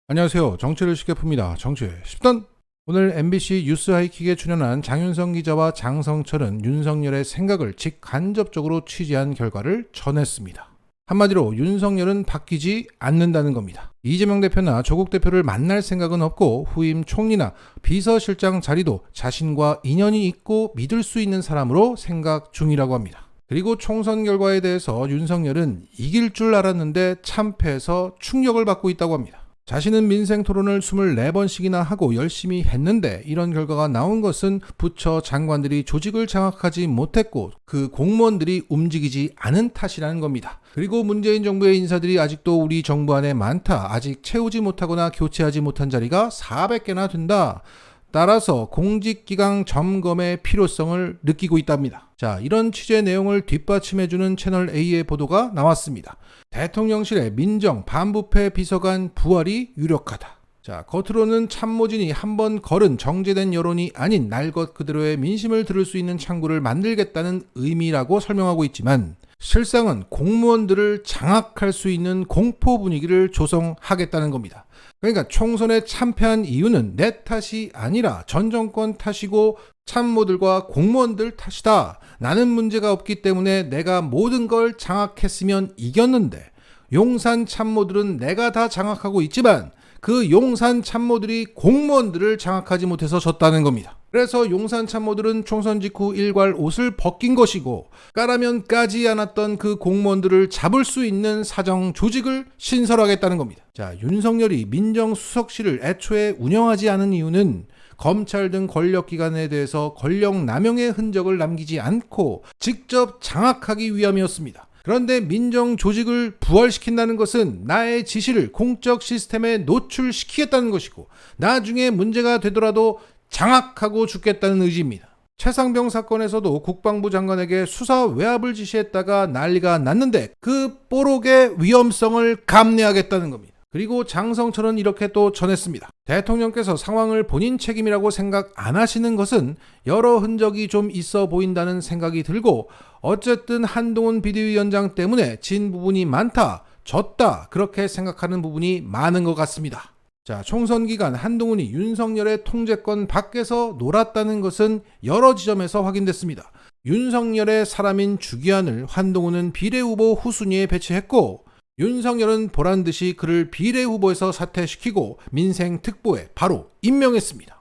안녕하세요. 정치를 쉽게 풉니다. 정치의 10단. 오늘 MBC 뉴스 하이킥에 출연한 장윤성 기자와 장성철은 윤석열의 생각을 직간접적으로 취재한 결과를 전했습니다. 한마디로 윤석열은 바뀌지 않는다는 겁니다. 이재명 대표나 조국 대표를 만날 생각은 없고 후임 총리나 비서실장 자리도 자신과 인연이 있고 믿을 수 있는 사람으로 생각 중이라고 합니다. 그리고 총선 결과에 대해서 윤석열은 이길 줄 알았는데 참패해서 충격을 받고 있다고 합니다. 자신은 민생 토론을 24번씩이나 하고 열심히 했는데 이런 결과가 나온 것은 부처 장관들이 조직을 장악하지 못했고 그 공무원들이 움직이지 않은 탓이라는 겁니다. 그리고 문재인 정부의 인사들이 아직도 우리 정부 안에 많다. 아직 채우지 못하거나 교체하지 못한 자리가 400개나 된다. 따라서 공직기강 점검의 필요성을 느끼고 있답니다. 자, 이런 취재 내용을 뒷받침해주는 채널A의 보도가 나왔습니다. 대통령실의 민정 반부패 비서관 부활이 유력하다. 자, 겉으로는 참모진이 한번 걸은 정제된 여론이 아닌 날 것 그대로의 민심을 들을 수 있는 창구를 만들겠다는 의미라고 설명하고 있지만 실상은 공무원들을 장악할 수 있는 공포 분위기를 조성하겠다는 겁니다. 그러니까 총선에 참패한 이유는 내 탓이 아니라 전 정권 탓이고 참모들과 공무원들 탓이다. 나는 문제가 없기 때문에 내가 모든 걸 장악했으면 이겼는데 용산 참모들은 내가 다 장악하고 있지만 그 용산 참모들이 공무원들을 장악하지 못해서 졌다는 겁니다. 그래서 용산 참모들은 총선 직후 일괄 옷을 벗긴 것이고 까라면 까지 않았던 그 공무원들을 잡을 수 있는 사정 조직을 신설하겠다는 겁니다. 자, 윤석열이 민정수석실을 애초에 운영하지 않은 이유는 검찰 등 권력기관에 대해서 권력 남용의 흔적을 남기지 않고 직접 장악하기 위함이었습니다. 그런데 민정조직을 부활시킨다는 것은 나의 지시를 공적 시스템에 노출시키겠다는 것이고 나중에 문제가 되더라도 장악하고 죽겠다는 의지입니다. 최상병 사건에서도 국방부 장관에게 수사 외압을 지시했다가 난리가 났는데 그 뽀록의 위험성을 감내하겠다는 겁니다. 그리고 장성철은 이렇게 또 전했습니다. 대통령께서 상황을 본인 책임이라고 생각 안 하시는 것은 여러 흔적이 좀 있어 보인다는 생각이 들고 어쨌든 한동훈 비대위원장 때문에 진 부분이 많다, 졌다 그렇게 생각하는 부분이 많은 것 같습니다. 자, 총선 기간 한동훈이 윤석열의 통제권 밖에서 놀았다는 것은 여러 지점에서 확인됐습니다. 윤석열의 사람인 주기환을 한동훈은 비례후보 후순위에 배치했고 윤석열은 보란듯이 그를 비례후보에서 사퇴시키고 민생특보에 바로 임명했습니다.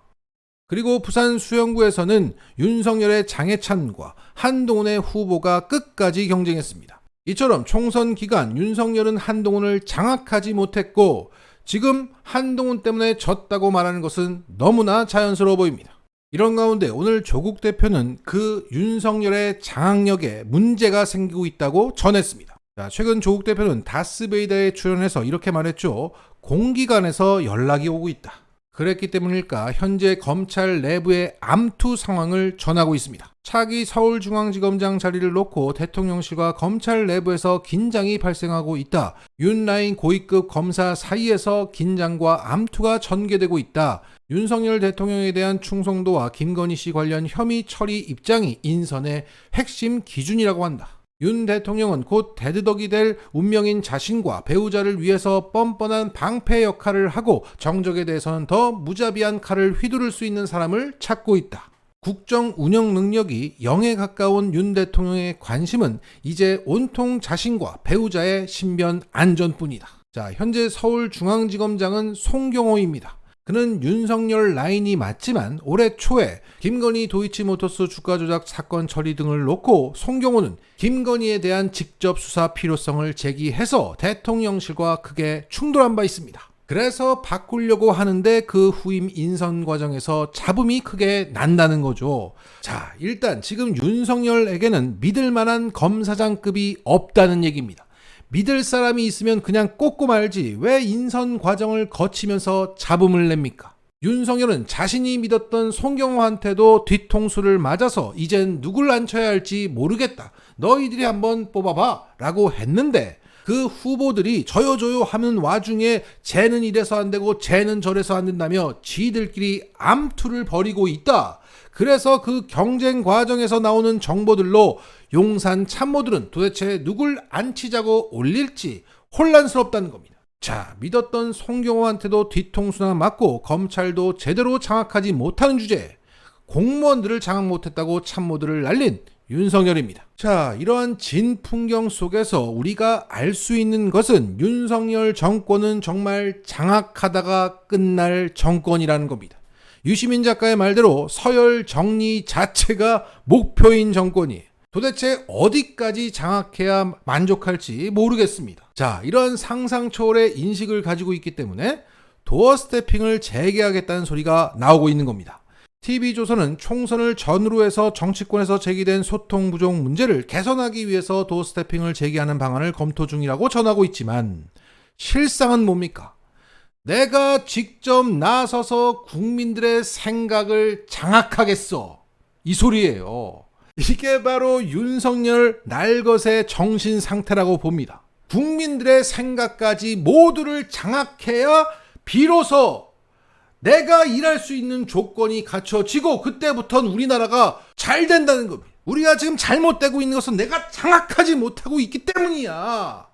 그리고 부산 수영구에서는 윤석열의 장해찬과 한동훈의 후보가 끝까지 경쟁했습니다. 이처럼 총선 기간 윤석열은 한동훈을 장악하지 못했고 지금 한동훈 때문에 졌다고 말하는 것은 너무나 자연스러워 보입니다. 이런 가운데 오늘 조국 대표는 그 윤석열의 장악력에 문제가 생기고 있다고 전했습니다. 자, 최근 조국 대표는 다스베이더에 출연해서 이렇게 말했죠. 공기관에서 연락이 오고 있다. 그랬기 때문일까 현재 검찰 내부의 암투 상황을 전하고 있습니다. 차기 서울중앙지검장 자리를 놓고 대통령실과 검찰 내부에서 긴장이 발생하고 있다. 윤라인 고위급 검사 사이에서 긴장과 암투가 전개되고 있다. 윤석열 대통령에 대한 충성도와 김건희 씨 관련 혐의 처리 입장이 인선의 핵심 기준이라고 한다. 윤 대통령은 곧 대드덕이 될 운명인 자신과 배우자를 위해서 뻔뻔한 방패 역할을 하고 정적에 대해서는 더 무자비한 칼을 휘두를 수 있는 사람을 찾고 있다. 국정 운영 능력이 0에 가까운 윤 대통령의 관심은 이제 온통 자신과 배우자의 신변 안전뿐이다. 자, 현재 서울중앙지검장은 송경호입니다. 그는 윤석열 라인이 맞지만 올해 초에 김건희 도이치모터스 주가 조작 사건 처리 등을 놓고 송경호는 김건희에 대한 직접 수사 필요성을 제기해서 대통령실과 크게 충돌한 바 있습니다. 그래서 바꾸려고 하는데 그 후임 인선 과정에서 잡음이 크게 난다는 거죠. 자, 일단 지금 윤석열에게는 믿을 만한 검사장급이 없다는 얘기입니다. 믿을 사람이 있으면 그냥 꽂고 말지 왜 인선 과정을 거치면서 잡음을 냅니까? 윤석열은 자신이 믿었던 송경호한테도 뒤통수를 맞아서 이젠 누굴 앉혀야 할지 모르겠다. 너희들이 한번 뽑아봐 라고 했는데 그 후보들이 저요 하는 와중에 쟤는 이래서 안 되고 쟤는 저래서 안 된다며 지들끼리 암투를 벌이고 있다. 그래서 그 경쟁 과정에서 나오는 정보들로 용산 참모들은 도대체 누굴 앉히자고 올릴지 혼란스럽다는 겁니다. 자, 믿었던 송경호한테도 뒤통수나 맞고 검찰도 제대로 장악하지 못하는 주제에 공무원들을 장악 못했다고 참모들을 날린 윤석열입니다. 자, 이러한 진풍경 속에서 우리가 알 수 있는 것은 윤석열 정권은 정말 장악하다가 끝날 정권이라는 겁니다. 유시민 작가의 말대로 서열 정리 자체가 목표인 정권이에요. 도대체 어디까지 장악해야 만족할지 모르겠습니다. 자, 이러한 상상 초월의 인식을 가지고 있기 때문에 도어 스태핑을 재개하겠다는 소리가 나오고 있는 겁니다. TV조선은 총선을 전후로 해서 정치권에서 제기된 소통 부족 문제를 개선하기 위해서 도어 스태핑을 재개하는 방안을 검토 중이라고 전하고 있지만 실상은 뭡니까? 내가 직접 나서서 국민들의 생각을 장악하겠어. 이 소리예요. 이게 바로 윤석열 날것의 정신 상태라고 봅니다. 국민들의 생각까지 모두를 장악해야 비로소 내가 일할 수 있는 조건이 갖춰지고 그때부터는 우리나라가 잘 된다는 겁니다. 우리가 지금 잘못되고 있는 것은 내가 장악하지 못하고 있기 때문이야.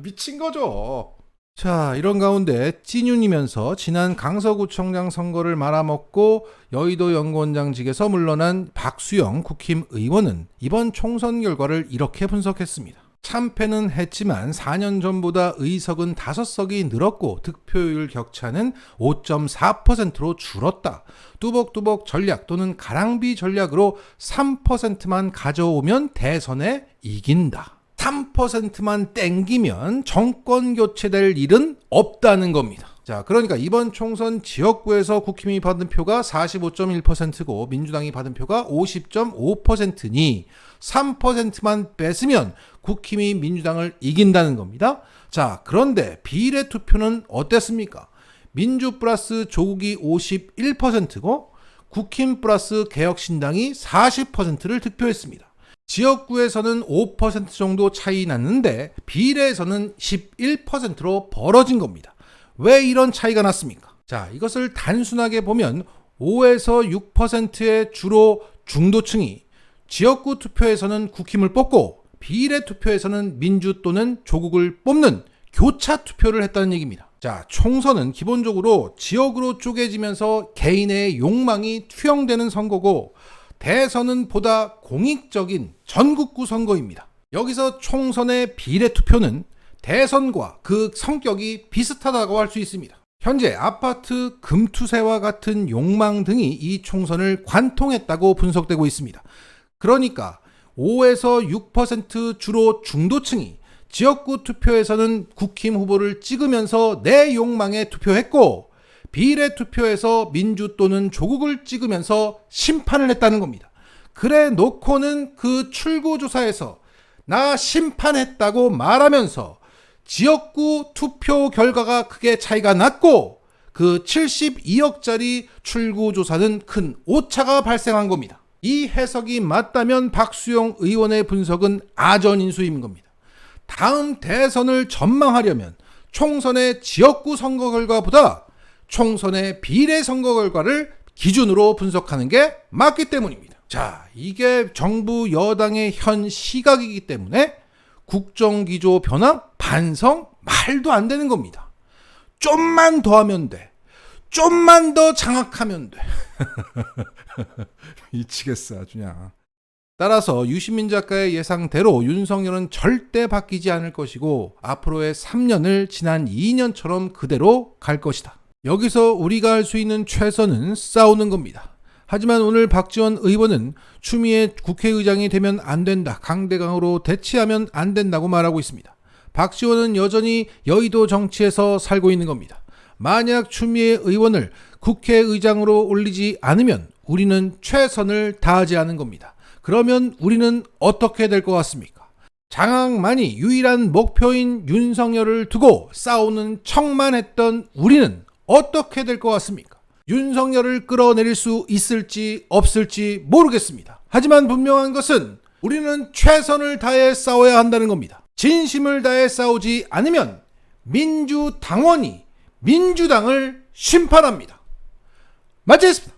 미친 거죠. 자, 이런 가운데 찐윤이면서 지난 강서구청장 선거를 말아먹고 여의도 연구원장직에서 물러난 박수영 국힘 의원은 이번 총선 결과를 이렇게 분석했습니다. 참패는 했지만 4년 전보다 의석은 5석이 늘었고 득표율 격차는 5.4%로 줄었다. 뚜벅뚜벅 전략 또는 가랑비 전략으로 3%만 가져오면 대선에 이긴다. 3%만 땡기면 정권 교체될 일은 없다는 겁니다. 자, 그러니까 이번 총선 지역구에서 국힘이 받은 표가 45.1%고 민주당이 받은 표가 50.5%니 3%만 뺐으면 국힘이 민주당을 이긴다는 겁니다. 자, 그런데 비례 투표는 어땠습니까? 민주 플러스 조국이 51%고 국힘 플러스 개혁신당이 40%를 득표했습니다. 지역구에서는 5% 정도 차이 났는데 비례에서는 11%로 벌어진 겁니다. 왜 이런 차이가 났습니까? 자, 이것을 단순하게 보면 5에서 6%의 주로 중도층이 지역구 투표에서는 국힘을 뽑고 비례 투표에서는 민주 또는 조국을 뽑는 교차 투표를 했다는 얘기입니다. 자, 총선은 기본적으로 지역으로 쪼개지면서 개인의 욕망이 투영되는 선거고 대선은 보다 공익적인 전국구 선거입니다. 여기서 총선의 비례 투표는 대선과 그 성격이 비슷하다고 할 수 있습니다. 현재 아파트 금투세와 같은 욕망 등이 이 총선을 관통했다고 분석되고 있습니다. 그러니까 5에서 6% 주로 중도층이 지역구 투표에서는 국힘 후보를 찍으면서 내 욕망에 투표했고 비례 투표에서 민주 또는 조국을 찍으면서 심판을 했다는 겁니다. 그래 놓고는 그 출구조사에서 나 심판했다고 말하면서 지역구 투표 결과가 크게 차이가 났고 그 72억짜리 출구조사는 큰 오차가 발생한 겁니다. 이 해석이 맞다면 박수영 의원의 분석은 아전인수인 겁니다. 다음 대선을 전망하려면 총선의 지역구 선거 결과보다 총선의 비례 선거 결과를 기준으로 분석하는 게 맞기 때문입니다. 자, 이게 정부 여당의 현 시각이기 때문에 국정기조 변화, 반성, 말도 안 되는 겁니다. 좀만 더 하면 돼. 좀만 더 장악하면 돼. 미치겠어, 아주 그냥. 따라서 유시민 작가의 예상대로 윤석열은 절대 바뀌지 않을 것이고 앞으로의 3년을 지난 2년처럼 그대로 갈 것이다. 여기서 우리가 할 수 있는 최선은 싸우는 겁니다. 하지만 오늘 박지원 의원은 추미애 국회의장이 되면 안 된다. 강대강으로 대치하면 안 된다고 말하고 있습니다. 박지원은 여전히 여의도 정치에서 살고 있는 겁니다. 만약 추미애 의원을 국회의장으로 올리지 않으면 우리는 최선을 다하지 않은 겁니다. 그러면 우리는 어떻게 될 것 같습니까? 장악만이 유일한 목표인 윤석열을 두고 싸우는 척만 했던 우리는 어떻게 될 것 같습니까? 윤석열을 끌어내릴 수 있을지 없을지 모르겠습니다. 하지만 분명한 것은 우리는 최선을 다해 싸워야 한다는 겁니다. 진심을 다해 싸우지 않으면 민주당원이 민주당을 심판합니다. 마치겠습니다.